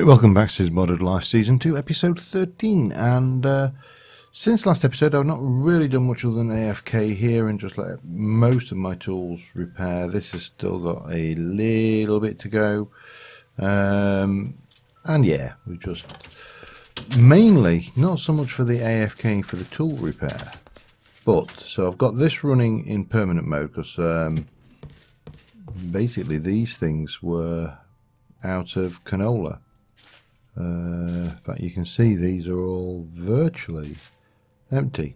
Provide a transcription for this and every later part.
Welcome back to Cids Modded Life Season 2, Episode 13, and since last episode I've not really done much other than AFK here and just let most of my tools repair. This has still got a little bit to go, and yeah, we just mainly, not so much for the AFK for the tool repair, but, so I've got this running in permanent mode because basically these things were out of canola. In fact, you can see these are all virtually empty.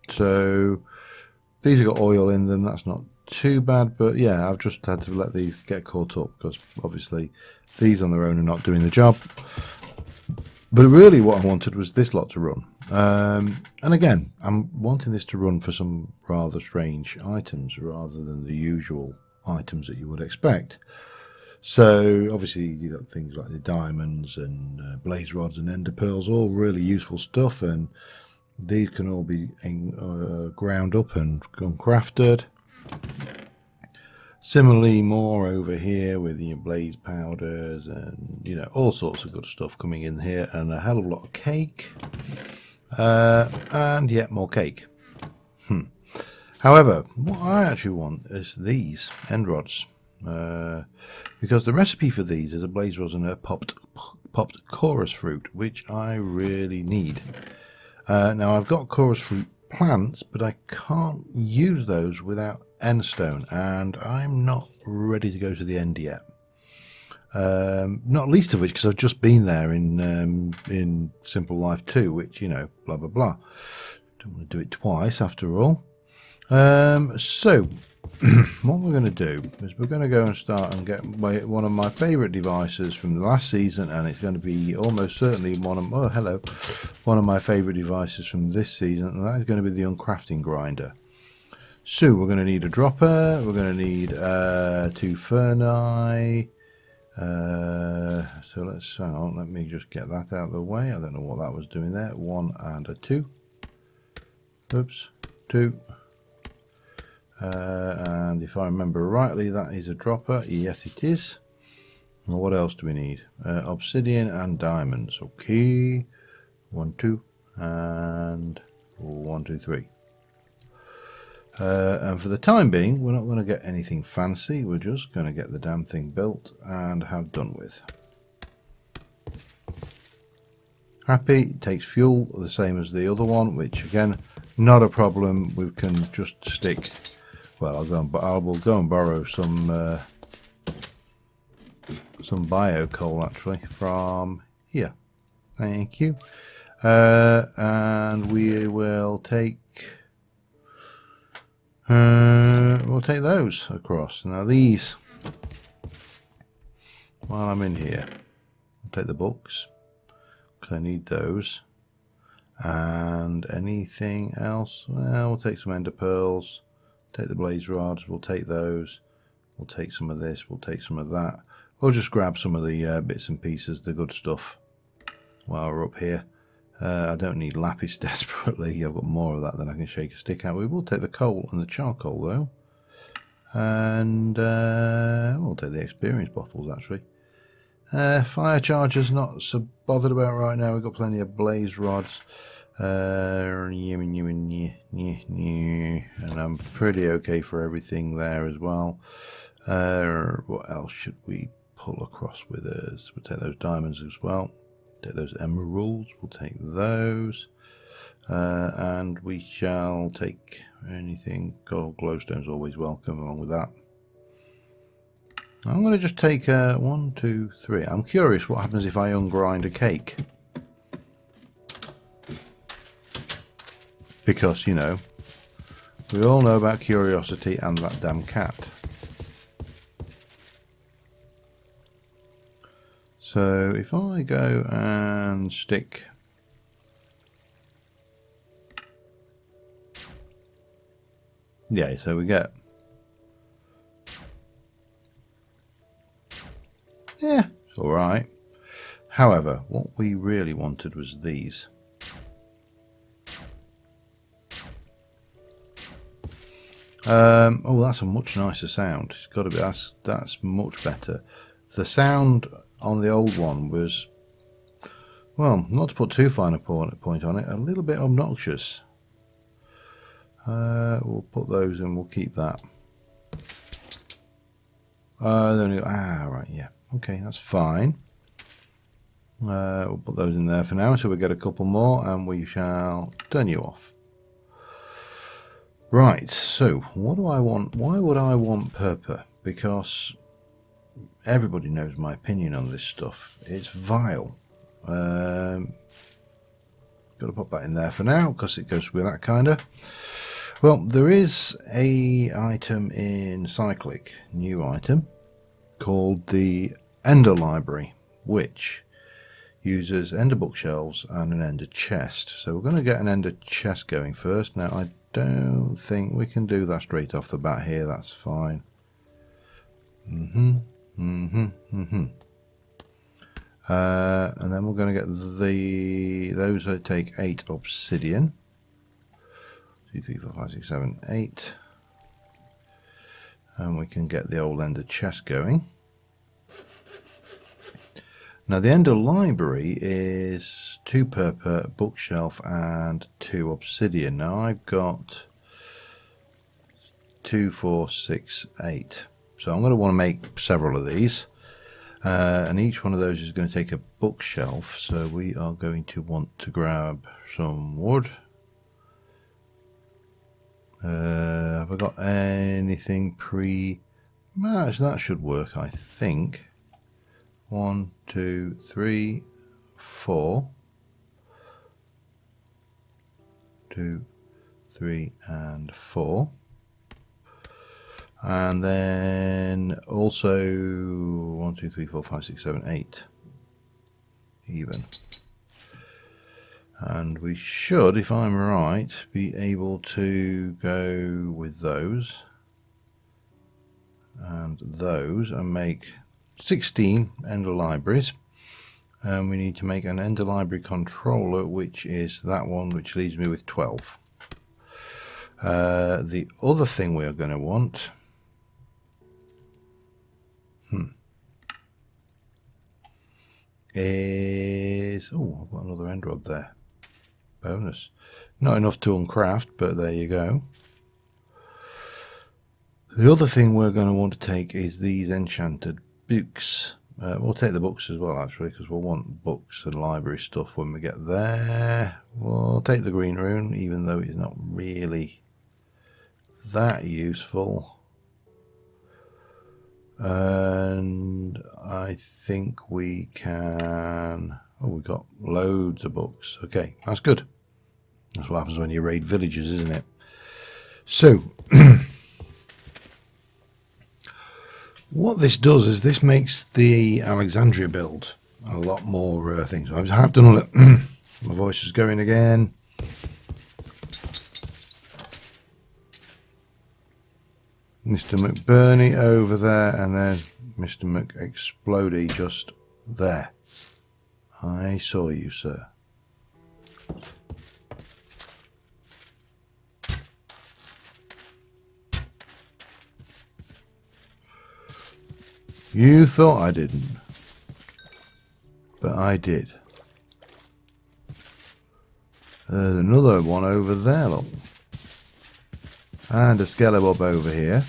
So these have got oil in them. That's not too bad, but yeah, I've just had to let these get caught up because obviously these on their own are not doing the job. But really what I wanted was this lot to run. And again, I'm wanting this to run for some rather strange items rather than the usual items that you would expect. So obviously you got things like the diamonds and blaze rods and ender pearls, all really useful stuff, and these can all be ground up and crafted. Similarly, more over here with the blaze powders and all sorts of good stuff coming in here, and a hell of a lot of cake, and yet more cake. However, what I actually want is these end rods. Because the recipe for these is a blaze rods and a popped chorus fruit, which I really need. Now I've got chorus fruit plants, but I can't use those without end stone, and I'm not ready to go to the end yet. Not least of which because I've just been there in Simple Life 2, which blah blah blah. Don't want to do it twice after all. So what we're going to do is we're going to go and start and get one of my favourite devices from the last season, and it's going to be almost certainly one of my favourite devices from this season, and that is going to be the uncrafting grinder. So we're going to need a dropper, we're going to need 2 ferni, so let's hang on, let me just get that out of the way. I don't know what that was doing there. 1 and a 2, oops, 2. And if I remember rightly, that is a dropper. Yes, it is. Well, what else do we need? Obsidian and diamonds. Okay. 1, 2, and 1, 2, 3. And for the time being, we're not going to get anything fancy. We're just going to get the damn thing built and have done with. Happy. It takes fuel the same as the other one, which again, not a problem. We can just stick. Well, I will go and borrow some bio coal actually from here. Thank you. And we will take those across. Now these, while I'm in here, I'll take the books because I need those. And anything else? Well, we'll take some ender pearls. Take the blaze rods, we'll take those, we'll take some of this, we'll take some of that. We'll just grab some of the bits and pieces, the good stuff, while we're up here. I don't need lapis desperately, I've got more of that than I can shake a stick at. We will take the coal and the charcoal though, and we'll take the experience bottles actually. Fire chargers, not so bothered about right now, we've got plenty of blaze rods. And I'm pretty okay for everything there as well. What else should we pull across with us? We'll take those diamonds as well. Take those emeralds. We'll take those. And we shall take anything. Gold glowstone's always welcome along with that. I'm going to just take 1, 2, 3. I'm curious what happens if I ungrind a cake. Because, we all know about curiosity and that damn cat. So if I go and stick so we get it's alright. However, what we really wanted was these. Oh, that's a much nicer sound. It's got to be. That's much better. The sound on the old one was, well, not to put too fine a point on it, a little bit obnoxious. We'll put those in. We'll keep that. Right, yeah. Okay, that's fine. We'll put those in there for now until we get a couple more, and we shall turn you off. Right, so what do I want? Why would I want purple? Because everybody knows my opinion on this stuff. It's vile. Got to pop that in there for now because it goes with that kind of. Well, there is a item in Cyclic, new item, called the Ender Library, which uses Ender bookshelves and an Ender chest. So we're going to get an Ender chest going first. Now, I don't think we can do that straight off the bat here. That's fine. And then we're going to get those that take 8 obsidian. 2, 3, 4, 5, 6, 7, 8. And we can get the old Ender chest going. Now the Ender Library is 2 purple, bookshelf and 2 obsidian. Now I've got 2, 4, 6, 8. So I'm going to want to make several of these. And each one of those is going to take a bookshelf. So we are going to want to grab some wood. Have I got anything that should work, I think. 1, 2, 3, 4. 2, 3, and 4. And then also 1, 2, 3, 4, 5, 6, 7, 8. Even. And we should, if I'm right, be able to go with those and those and make 16 Ender Libraries. And we need to make an Ender Library controller, which is that one, which leaves me with 12. The other thing we are going to want is, oh, I've got another end rod there. Bonus. Not enough to uncraft, but there you go. The other thing we're going to want to take is these enchanted books. We'll take the books as well, actually, because we'll want books and library stuff when we get there. We'll take the green rune, even though it's not really that useful. And I think we can... Oh, we've got loads of books. Okay, that's good. That's what happens when you raid villages, isn't it? So, what this does is this makes the Alexandria build a lot more things. I have done all it. My voice is going again. Mr. McBurney over there, and then Mr. McExplodey just there. I saw you, sir. You thought I didn't, but I did. There's another one over there, look. And a skeleton over here.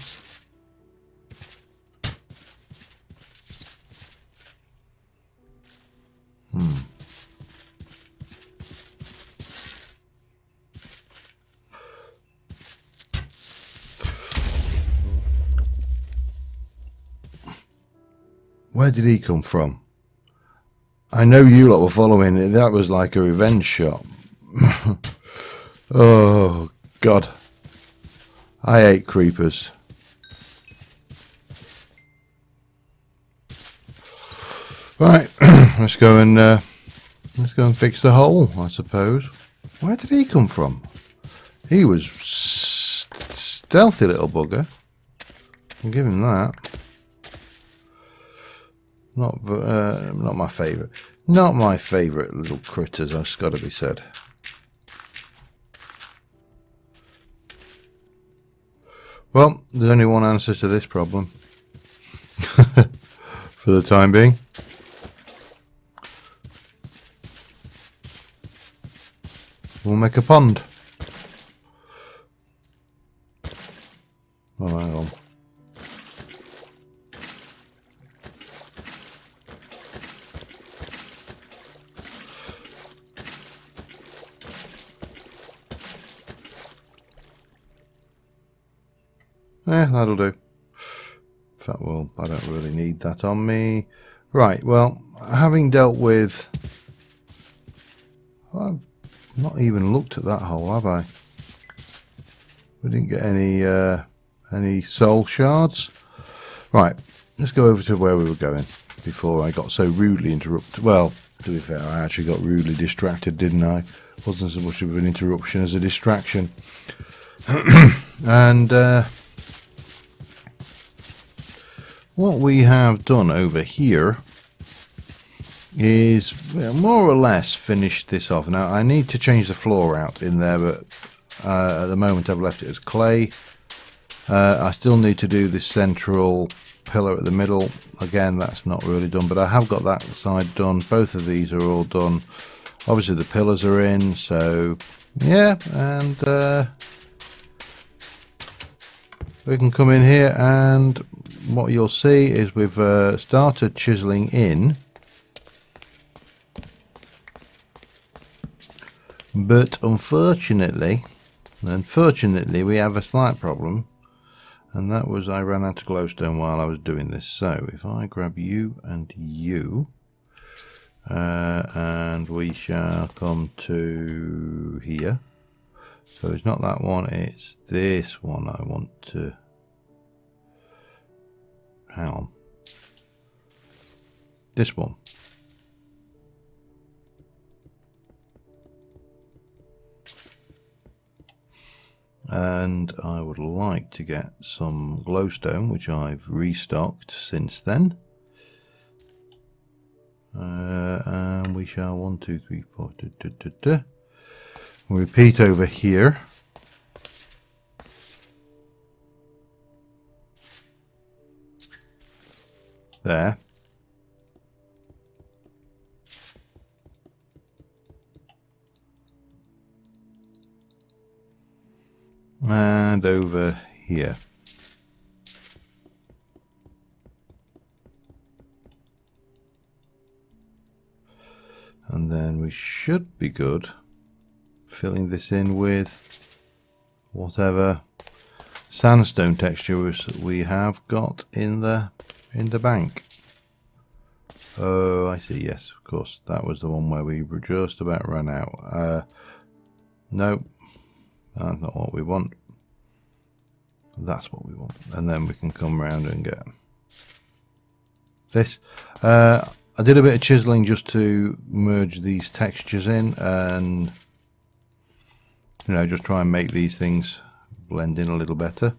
Where did he come from? I know you lot were following it. That was like a revenge shot. Oh, God. I hate creepers. Right, let's go and fix the hole, I suppose. Where did he come from? He was stealthy little bugger. I'll give him that. Not my favourite. Not my favourite little critters, that's got to be said. Well, there's only one answer to this problem. For the time being. We'll make a pond. Oh, hang on. That'll do. In fact, well, I don't really need that on me. Right, well, having dealt with... I've not even looked at that hole, have I? We didn't get any soul shards. Right, let's go over to where we were going before I got so rudely interrupted. Well, to be fair, I actually got rudely distracted, didn't I? Wasn't so much of an interruption as a distraction. And what we have done over here is more or less finished this off. Now I need to change the floor out in there, but at the moment I've left it as clay. I still need to do this central pillar at the middle. Again, that's not really done, but I have got that side done. Both of these are all done. Obviously the pillars are in, so yeah, and we can come in here, and what you'll see is we've started chiseling in, but unfortunately we have a slight problem, and that was I ran out of glowstone while I was doing this. So if I grab you and you, and we shall come to here. So it's not that one, it's this one I want to... Hang on. This one. And I would like to get some glowstone, which I've restocked since then. And we shall 1, 2, 3, 4. We'll repeat over here. There. And over here. And then we should be good filling this in with whatever sandstone textures we have got in the bank. Oh, I see. Yes, of course, that was the one where we were just about run out. No, that's not what we want. That's what we want, and then we can come around and get this. I did a bit of chiseling just to merge these textures in, and just try and make these things blend in a little better.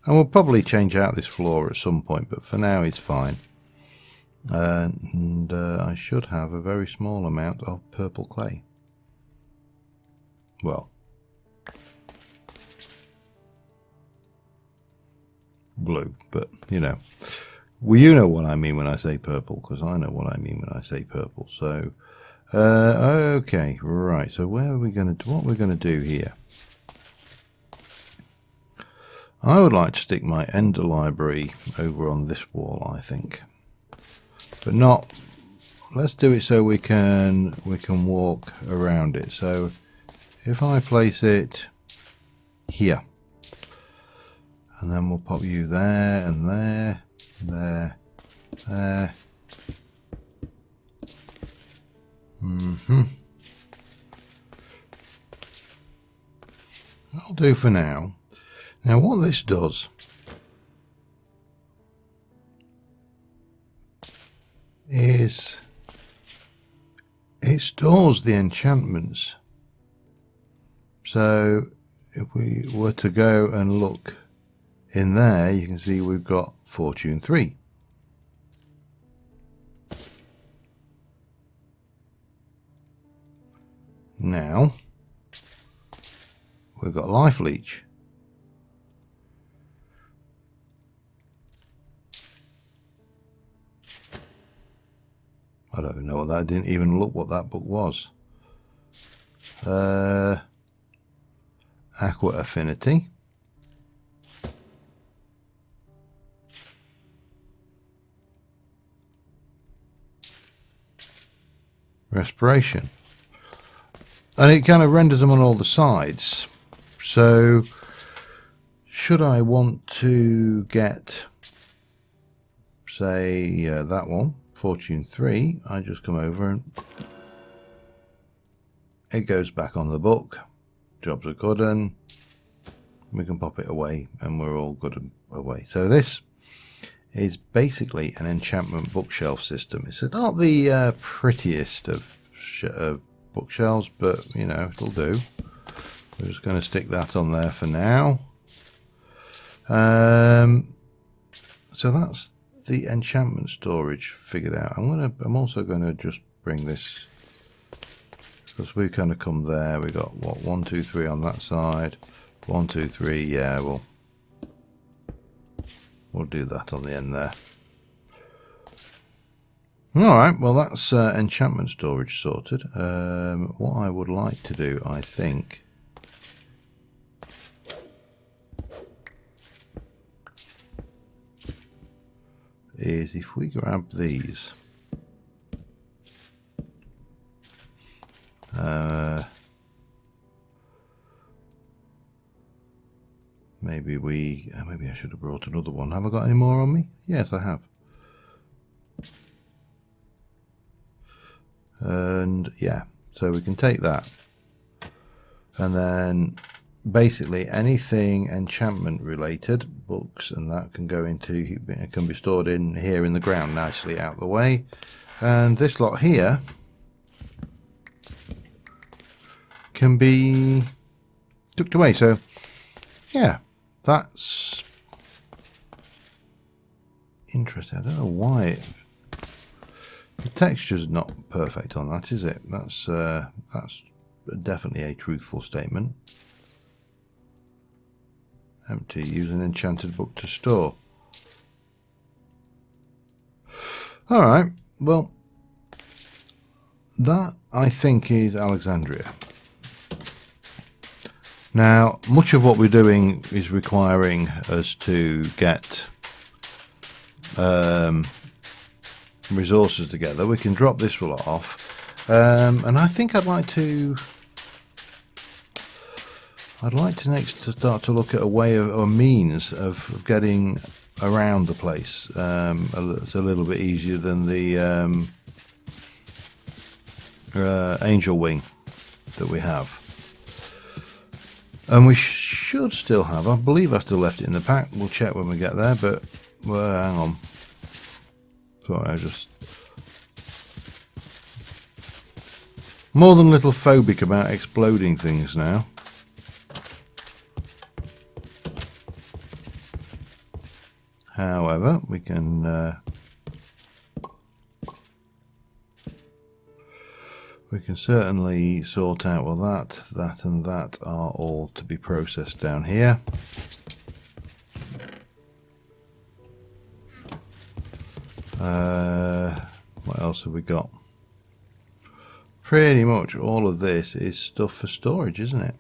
And we'll probably change out this floor at some point, but for now it's fine. And I should have a very small amount of purple clay. Well, blue, but you know what I mean when I say purple, because I know what I mean when I say purple. So okay, right, so what we're going to do here, I would like to stick my Ender library over on this wall, I think, but not, let's do it so we can walk around it. So if I place it here, and then we'll pop you there and there, there. That'll do for now. Now what this does is it stores the enchantments. So if we were to go and look in there, you can see we've got Fortune 3. Now we've got Life Leech. I don't even know what that. I didn't even look what that book was. Aqua Affinity. Respiration. And it kind of renders them on all the sides. So should I want to get, say, that one, Fortune 3, I just come over and it goes back on the book. Jobs are good, and we can pop it away and we're all good and away. So this is basically an enchantment bookshelf system. It's not the prettiest of bookshelves, but you know, it'll do. We're just going to stick that on there for now. So that's the enchantment storage figured out. I'm also going to just bring this, because we kind of come there. We got what, 1 2 3 on that side, 1 2 3. Yeah, we'll do that on the end there. Alright, well that's enchantment storage sorted. What I would like to do, I think, is if we grab these, maybe I should have brought another one. Have I got any more on me? Yes, I have. And yeah, so we can take that, and then basically anything enchantment related, books and that, can go into, it can be stored in here in the ground nicely out of the way. And this lot here can be tucked away. So yeah, that's interesting. I don't know why the texture's not perfect on that, is it? That's definitely a truthful statement. Empty. Use an enchanted book to store. Alright, well, that I think is Alexandria. Now, much of what we're doing is requiring us to get resources together. We can drop this lot off, and I think I'd like to next to start to look at a way of, or means of getting around the place. It's a little bit easier than the angel wing that we have. And we should still have, I believe I still left it in the pack. We'll check when we get there, but well, hang on. Sorry, I just more than a little phobic about exploding things now. However, we can certainly sort out, well, that and that are all to be processed down here. What else have we got? Pretty much all of this is stuff for storage, isn't it?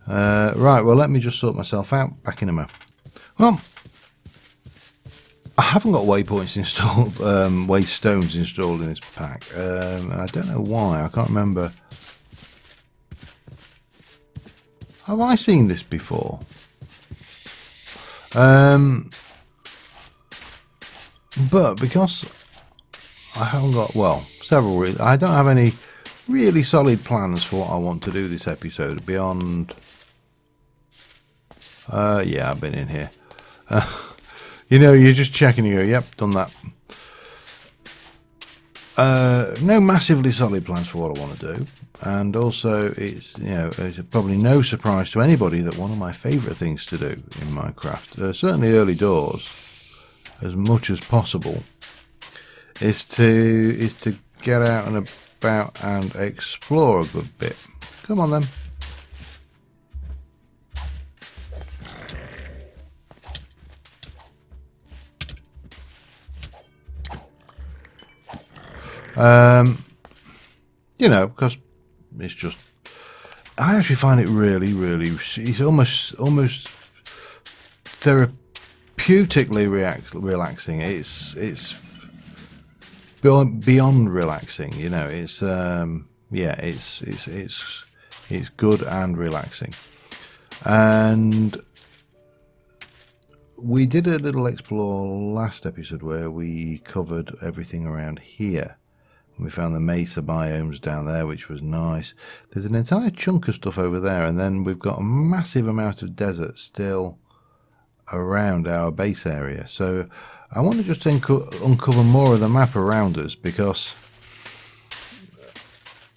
Right, well, let me just sort myself out. Back in a moment. Well, I haven't got waypoints installed, waystones installed in this pack, and I don't know why. I can't remember. Have I seen this before? But because I haven't got, well, several reasons. I don't have any really solid plans for what I want to do this episode beyond. Yeah, I've been in here. You know, you're just checking. You go, yep, done that. No massively solid plans for what I want to do, and also it's, you know, it's probably no surprise to anybody that one of my favourite things to do in Minecraft, certainly early doors, as much as possible, is to get out and about and explore a good bit. Come on then. You know, because it's just, I actually find it really, really, it's almost therapeutically relaxing. It's beyond relaxing, you know. It's yeah, it's good and relaxing. And we did a little explore last episode where we covered everything around here. We found the mesa biomes down there, which was nice. There's an entire chunk of stuff over there, and then we've got a massive amount of desert still around our base area. So I want to just uncover more of the map around us, because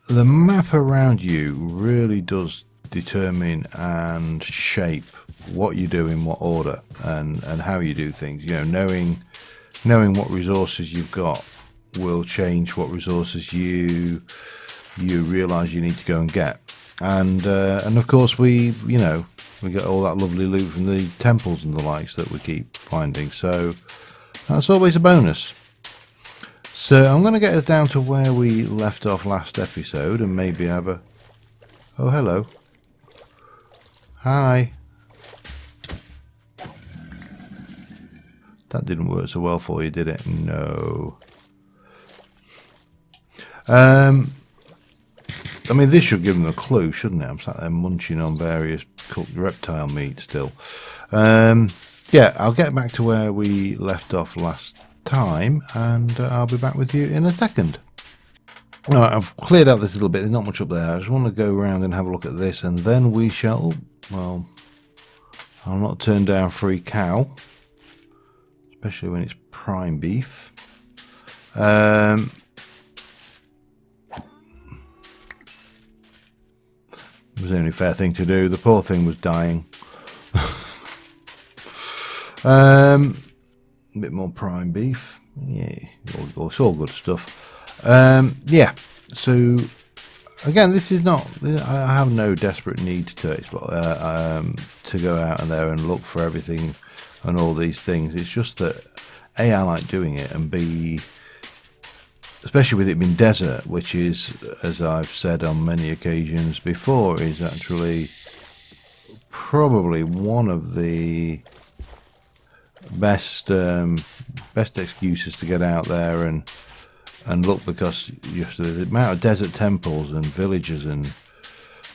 the map around you really does determine and shape what you do in what order and how you do things. You know, knowing what resources you've got will change what resources you realize you need to go and get. And of course we get all that lovely loot from the temples and the likes that we keep finding, so that's always a bonus. So I'm going to get us down to where we left off last episode and maybe have a... Oh, hello. Hi. That didn't work so well for you, did it? No. I mean, this should give them a clue, shouldn't it? I'm sat there munching on various cooked reptile meat still. Yeah, I'll get back to where we left off last time, and I'll be back with you in a second. All right, I've cleared out this little bit. There's not much up there. I just want to go around and have a look at this, and then we shall... Well, I'll not turn down free cow, especially when it's prime beef. It was the only fair thing to do. The poor thing was dying. A bit more prime beef. Yeah, it's all good stuff. Yeah, so again, this is not... I have no desperate need to explore, to go out and there and look for everything and all these things. It's just that A, I like doing it, and B, especially with it being desert, which is, as I've said on many occasions before, is actually probably one of the best excuses to get out there and look, because the amount of desert temples and villages and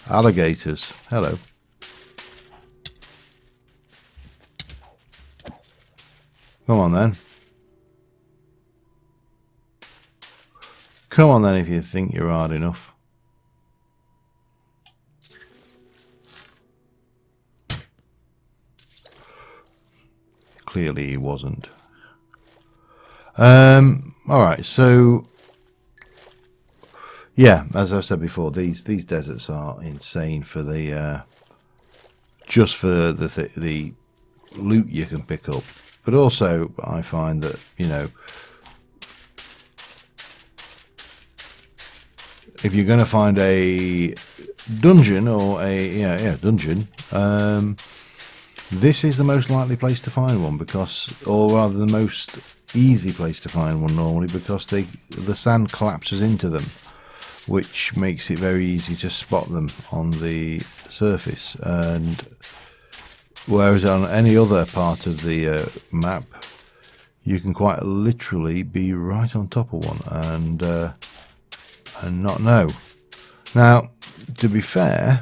alligators. Hello. Come on then. Come on then, if you think you're hard enough. Clearly he wasn't. Alright, so yeah, as I've said before, these deserts are insane for the just for the loot you can pick up. But also I find that, you know, if you're going to find a dungeon or a dungeon, this is the most likely place to find one, because, or rather the most easy place to find one normally, because the sand collapses into them, which makes it very easy to spot them on the surface. And whereas on any other part of the map, you can quite literally be right on top of one and not know. Now, to be fair,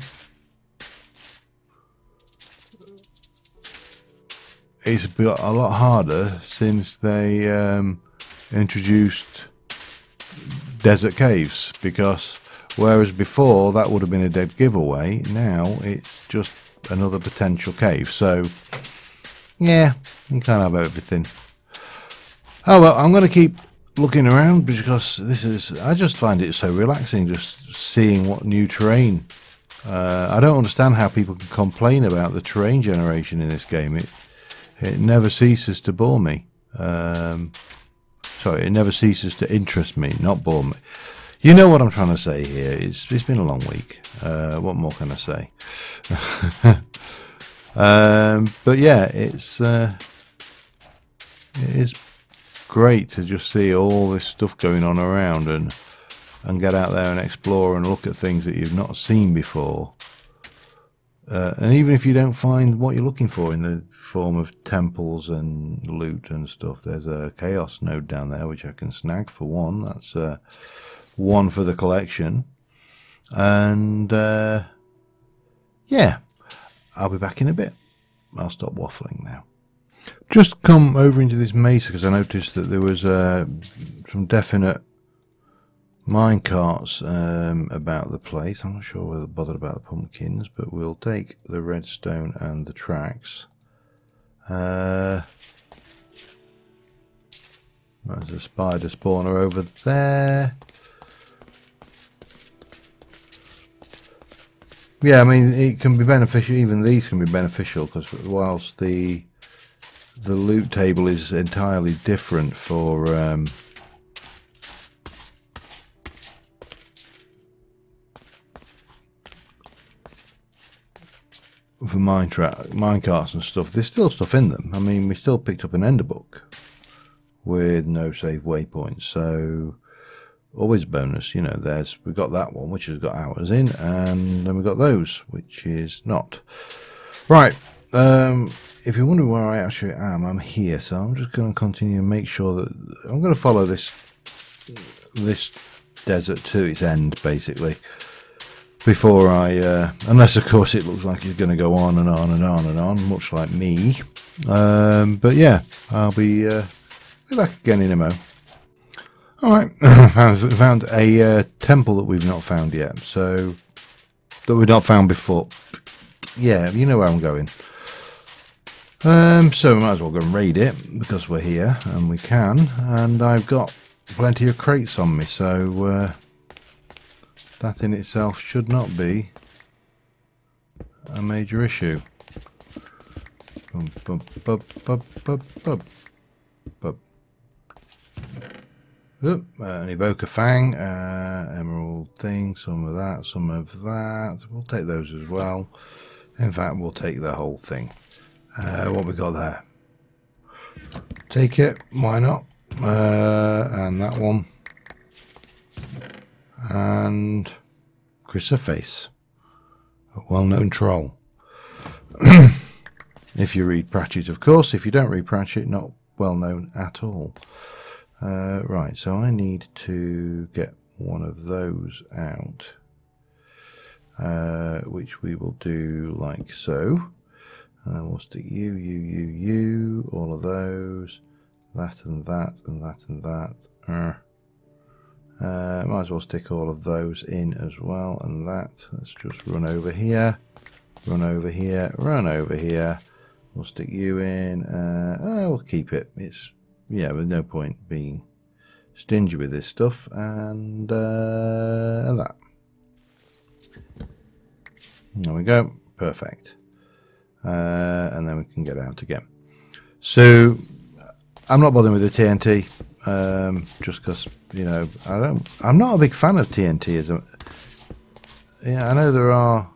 it's got a lot harder since they introduced desert caves, because whereas before that would have been a dead giveaway, now it's just another potential cave. So yeah, you can't have everything. Oh well, I'm going to keep looking around, because I just find it so relaxing just seeing what new terrain. I don't understand how people can complain about the terrain generation in this game. It never ceases to bore me. Sorry, it never ceases to interest me, not bore me. You know what I'm trying to say here. It's been a long week. What more can I say? But yeah, it is great to just see all this stuff going on around and get out there and explore and look at things that you've not seen before. And even if you don't find what you're looking for in the form of temples and loot and stuff, there's a chaos node down there which I can snag for one. That's one for the collection. And yeah, I'll be back in a bit. I'll stop waffling now. Just come over into this mesa because I noticed that there was some definite mine carts about the place. I'm not sure whether bothered about the pumpkins, but we'll take the redstone and the tracks. There's a spider spawner over there. Yeah, I mean, it can be beneficial. Even these can be beneficial because whilst the loot table is entirely different for mine carts and stuff, there's still stuff in them. I mean, we still picked up an ender book with no save waypoints, so always a bonus. You know, we've got that one which has got hours in, and then we've got those which is not. Right, if you're wondering where I actually am, I'm here, so I'm just going to continue and make sure that I'm going to follow this desert to its end, basically, before I unless of course it looks like it's going to go on and on and on and on, much like me. But yeah, I'll be back again in a mo. Alright, found a temple that we've not found yet, so that we've not found before. Yeah, you know where I'm going. So we might as well go and raid it because we're here and we can, and I've got plenty of crates on me, so that in itself should not be a major issue. An evoker fang, emerald thing, some of that. We'll take those as well. In fact, we'll take the whole thing. What we got there? Take it, why not? And that one. And Chrysoface, a well-known troll. If you read Pratchett, of course. If you don't read Pratchett, not well-known at all. Right, so I need to get one of those out, which we will do like so. We'll stick you, all of those, that and that and that and that. Might as well stick all of those in as well, and that. Let's just run over here, run over here, run over here. We'll stick you in. We'll keep it. It's, yeah, there's no point being stingy with this stuff, and that. There we go. Perfect. And then we can get out again. So I'm not bothering with the TNT, just because, you know, I'm not a big fan of TNT as a. Yeah, I know there are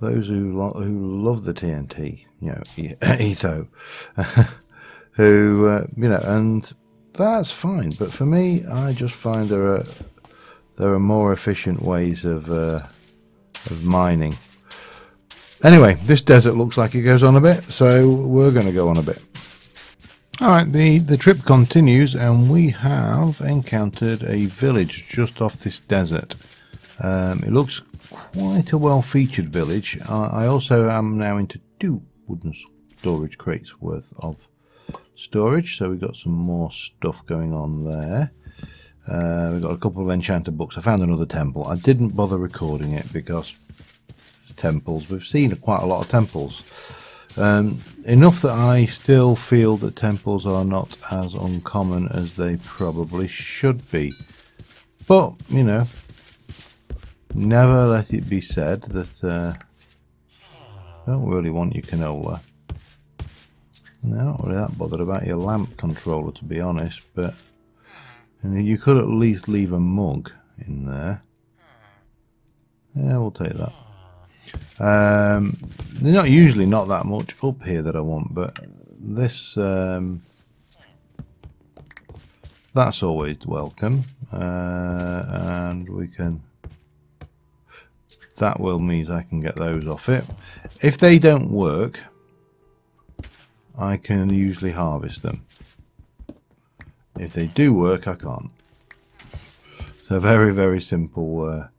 those who love the TNT, you know, etho, who you know, and that's fine. But for me, I just find there are more efficient ways of mining. Anyway, this desert looks like it goes on a bit, so we're going to go on a bit. Alright, the trip continues, and we have encountered a village just off this desert. It looks quite a well-featured village. I also am now into 2 wooden storage crates worth of storage, so we've got some more stuff going on there. We've got a couple of enchanted books. I found another temple. I didn't bother recording it because it's temples. We've seen quite a lot of temples. Enough that I still feel that temples are not as uncommon as they probably should be. But, you know, never let it be said that I don't really want your canola. No, I'm not really that bothered about your lamp controller, to be honest, but you could at least leave a mug in there. Yeah, we'll take that. There's usually not that much up here that I want, but this That's always welcome. And we can... That will mean I can get those off it. If they don't work, I can usually harvest them. If they do work, I can't. So very, very simple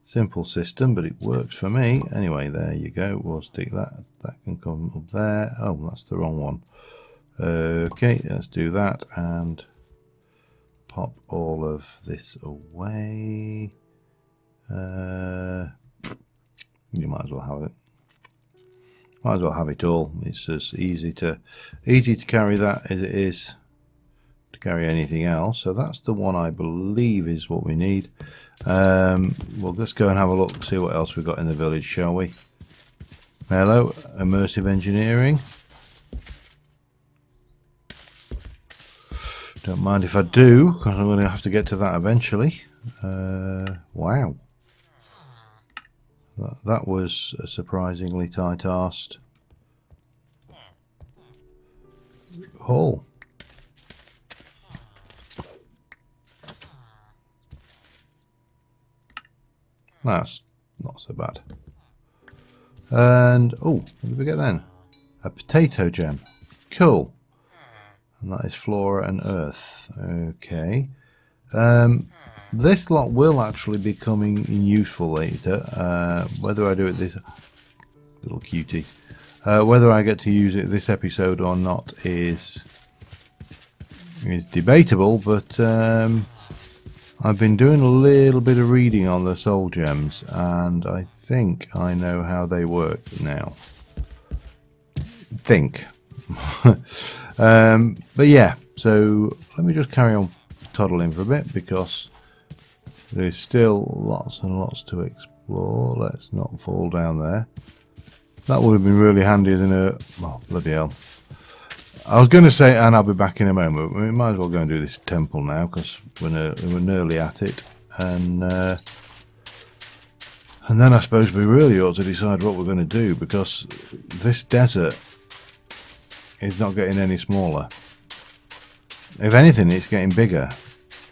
simple system, but it works for me. Anyway, there you go. We'll stick that. That can come up there. Oh, that's the wrong one. Okay, let's do that and pop all of this away. You might as well have it. Might as well have it all. It's as easy to carry that as it is to carry anything else. So that's the one I believe is what we need. We'll just go and have a look, see what else we've got in the village, shall we? Hello, immersive engineering. Don't mind if I do, because I'm going to have to get to that eventually. Wow. That was a surprisingly tight-arsed haul. That's not so bad. And, oh, what did we get then? A potato gem. Cool. And that is flora and earth. Okay. This lot will actually be coming in useful later. Whether I do it this little cutie, whether I get to use it this episode or not is debatable. But I've been doing a little bit of reading on the soul gems, and I think I know how they work now. But yeah. So let me just carry on toddling for a bit because there's still lots and lots to explore. Let's not fall down there. That would have been really handy as in a... Oh, bloody hell. I was going to say, and I'll be back in a moment. We might as well go and do this temple now because we're nearly at it. And then I suppose we really ought to decide what we're going to do, because this desert is not getting any smaller. If anything, it's getting bigger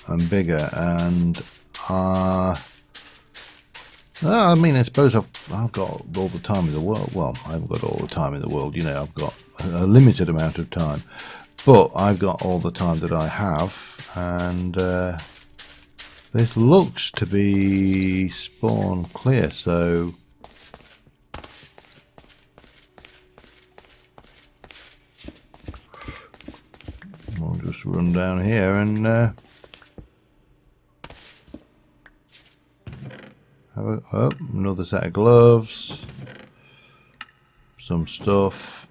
and bigger, and I mean, I suppose I've got all the time in the world. Well, I haven't got all the time in the world, you know, I've got a limited amount of time, but I've got all the time that I have, and this looks to be spawn clear, so I'll just run down here and have another set of gloves, some stuff,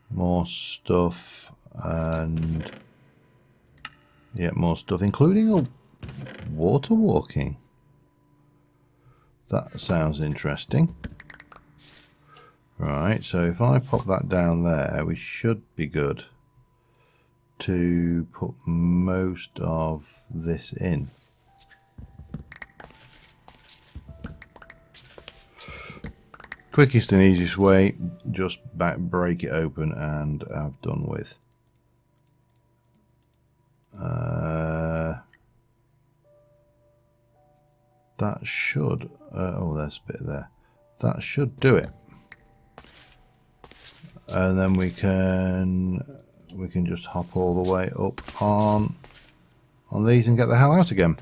more stuff, and yeah, more stuff, including a water walking. That sounds interesting. Right, so if I pop that down there, we should be good to put most of this in. Quickest and easiest way, just break it open and have done with. That should, oh, there's a bit there. That should do it. And then we can just hop all the way up on these and get the hell out again.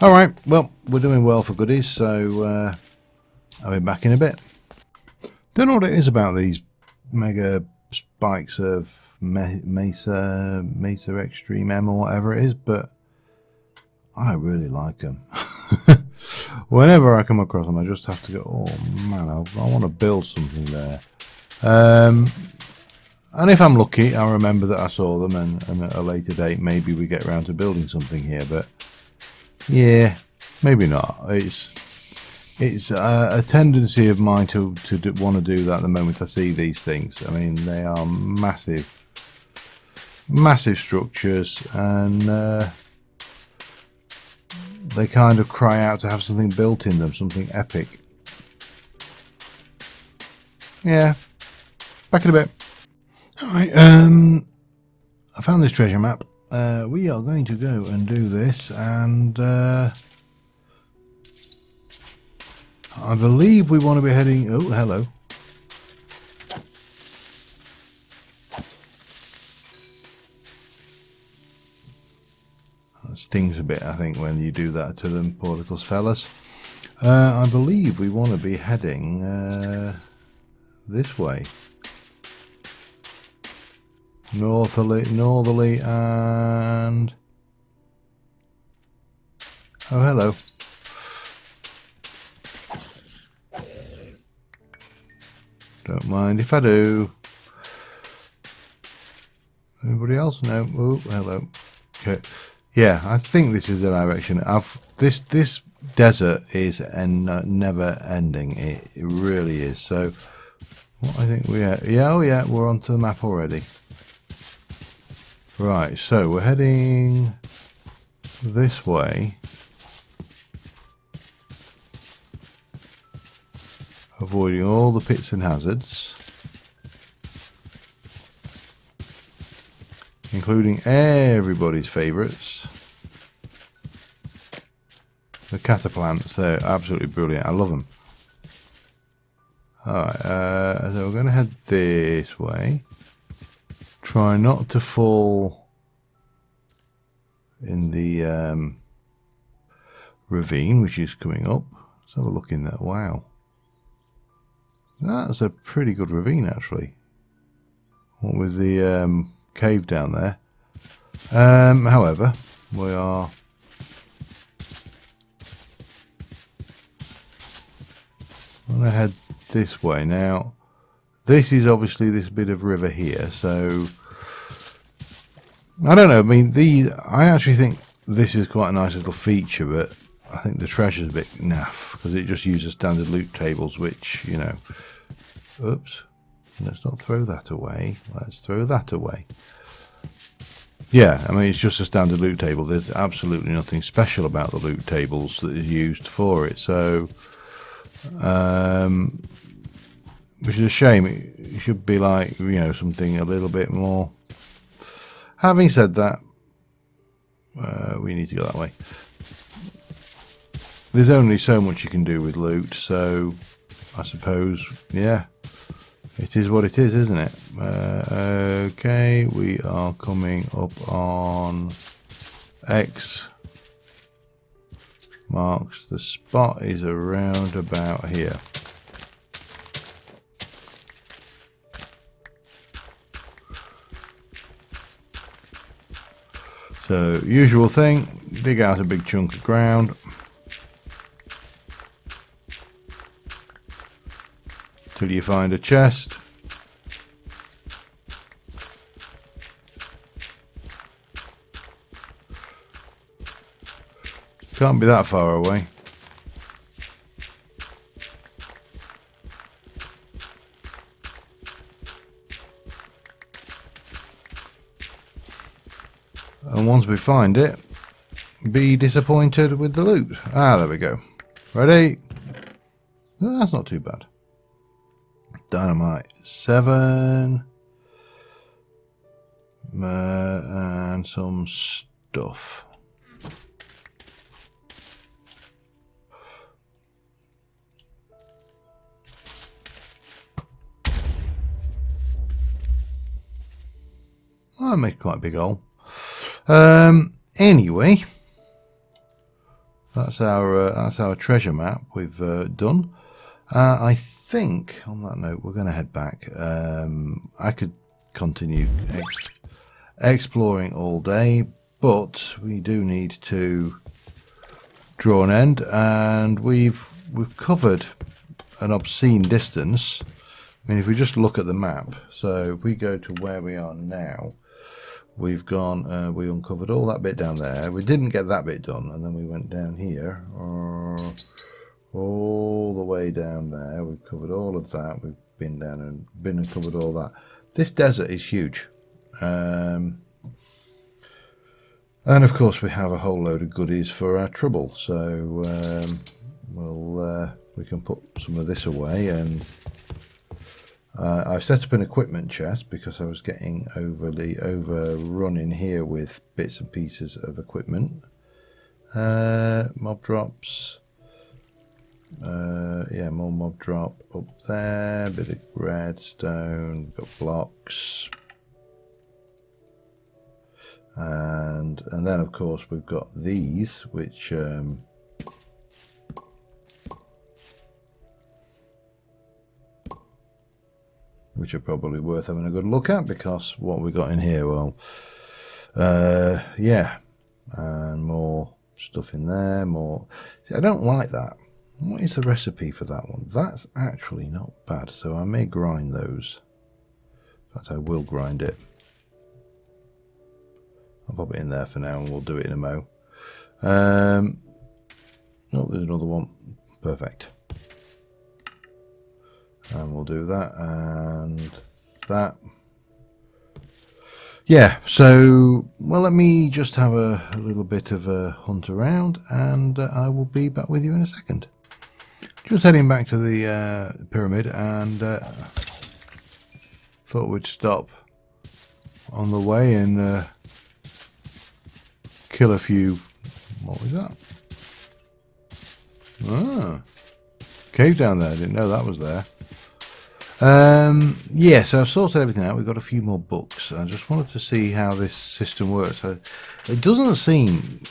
All right, well, we're doing well for goodies, so I'll be back in a bit. Don't know what it is about these mega spikes of Mesa Extreme M or whatever it is, but I really like them. Whenever I come across them, I just have to go, oh man, I want to build something there. And if I'm lucky, I'll remember that I saw them, and at a later date, maybe we get around to building something here. But yeah, maybe not. It's a tendency of mine to want to do that the moment I see these things. I mean, they are massive structures, and they kind of cry out to have something built in them, something epic. Yeah, back in a bit. Alright, I found this treasure map. we are going to go and do this, and I believe we want to be heading... Oh, hello. That stings a bit, I think, when you do that to them, poor little fellas. I believe we want to be heading this way. Northerly, and... Oh, hello. Don't mind if I do. Anybody else? No. Oh, hello. Okay. Yeah, I think this is the direction. This desert is never ending. It really is. So, what I think we are... Yeah, oh yeah, we're onto the map already. Right, so we're heading this way. Avoiding all the pits and hazards. Including everybody's favourites. The cataplants, they're absolutely brilliant. I love them. Alright, so we're going to head this way. Try not to fall in the ravine, which is coming up. Let's have a look in there. Wow. That's a pretty good ravine, actually. What with the cave down there. However, we are... I'm going to head this way now. This is obviously this bit of river here, so I don't know. I mean, I actually think this is quite a nice little feature, but I think the treasure's a bit naff because it just uses standard loot tables, which, you know, oops, let's not throw that away. Let's throw that away. Yeah, I mean, it's just a standard loot table. There's absolutely nothing special about the loot tables that is used for it. So, which is a shame. It should be like, you know, something a little bit more. Having said that, we need to go that way. There's only so much you can do with loot, so I suppose, yeah, it is what it is, isn't it? Okay, we are coming up on X marks the spot. Is around about here. So, usual thing, dig out a big chunk of ground, till you find a chest. Can't be that far away. And once we find it, be disappointed with the loot. Ah, there we go. Ready? Oh, that's not too bad. Dynamite 7. And some stuff. I'll make quite a big hole. Anyway, that's our treasure map we've done. I think on that note we're going to head back. I could continue exploring all day, but we do need to draw an end, and we've covered an obscene distance. I mean, if we just look at the map, so if we go to where we are now, we've gone, we uncovered all that bit down there. We didn't get that bit done, and then we went down here, all the way down there. We've covered all of that. We've been down and covered all that. This desert is huge. And of course we have a whole load of goodies for our trouble. So we can put some of this away, and I've set up an equipment chest because I was getting overly overrun in here with bits and pieces of equipment. Mob drops. Yeah, more mob drop up there. Bit of redstone. Got blocks. And then of course we've got these, which are probably worth having a good look at, because what we got in here, well, yeah, and more stuff in there, more. See, I don't like that. What is the recipe for that one? That's actually not bad, so I may grind those. In fact, I will grind it. I'll pop it in there for now and we'll do it in a mo. Oh, there's another one. Perfect. And we'll do that and that. Yeah, so, well, let me just have a little bit of a hunt around and I will be back with you in a second. Just heading back to the pyramid, and thought we'd stop on the way and kill a few. What was that? Ah, cave down there. I didn't know that was there. Yeah, so I've sorted everything out. We've got a few more books. I just wanted to see how this system works. It doesn't seem.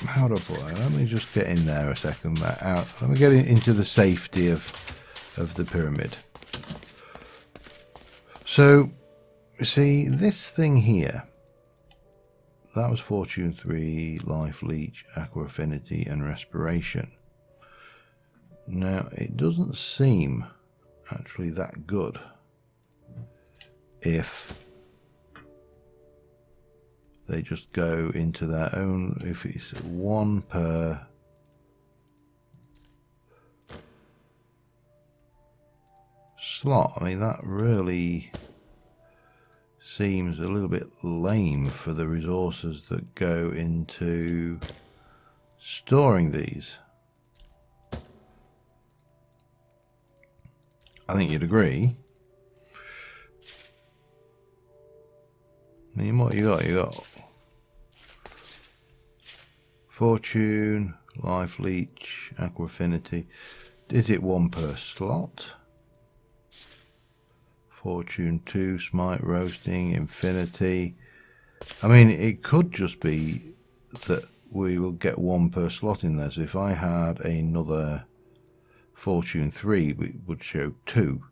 How do I put it? Let me just get in there a second. Out. Let me get into the safety of the pyramid. So, you see, this thing here. That was Fortune 3, Life Leech, Aqua Affinity, and Respiration. Now, it doesn't seem actually that good if they just go into their own, if it's one per slot. I mean, that really seems a little bit lame for the resources that go into storing these. I think you'd agree. I mean, what you got? You got Fortune, Life Leech, Aqua Affinity. Is it one per slot? Fortune 2, Smite, Roasting, Infinity. I mean, it could just be that we will get one per slot in there. So if I had another Fortune 3, it would show 2.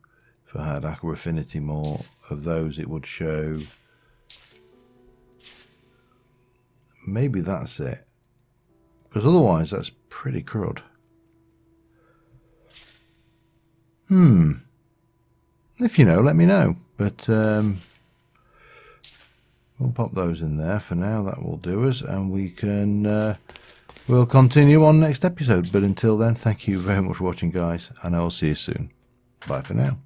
If I had Aqua Affinity, more of those, it would show. Maybe that's it. Because otherwise, that's pretty crud. If you know, let me know. But we'll pop those in there for now. That will do us, and we can we'll continue on next episode. But until then, thank you very much for watching, guys, and I will see you soon. Bye for now.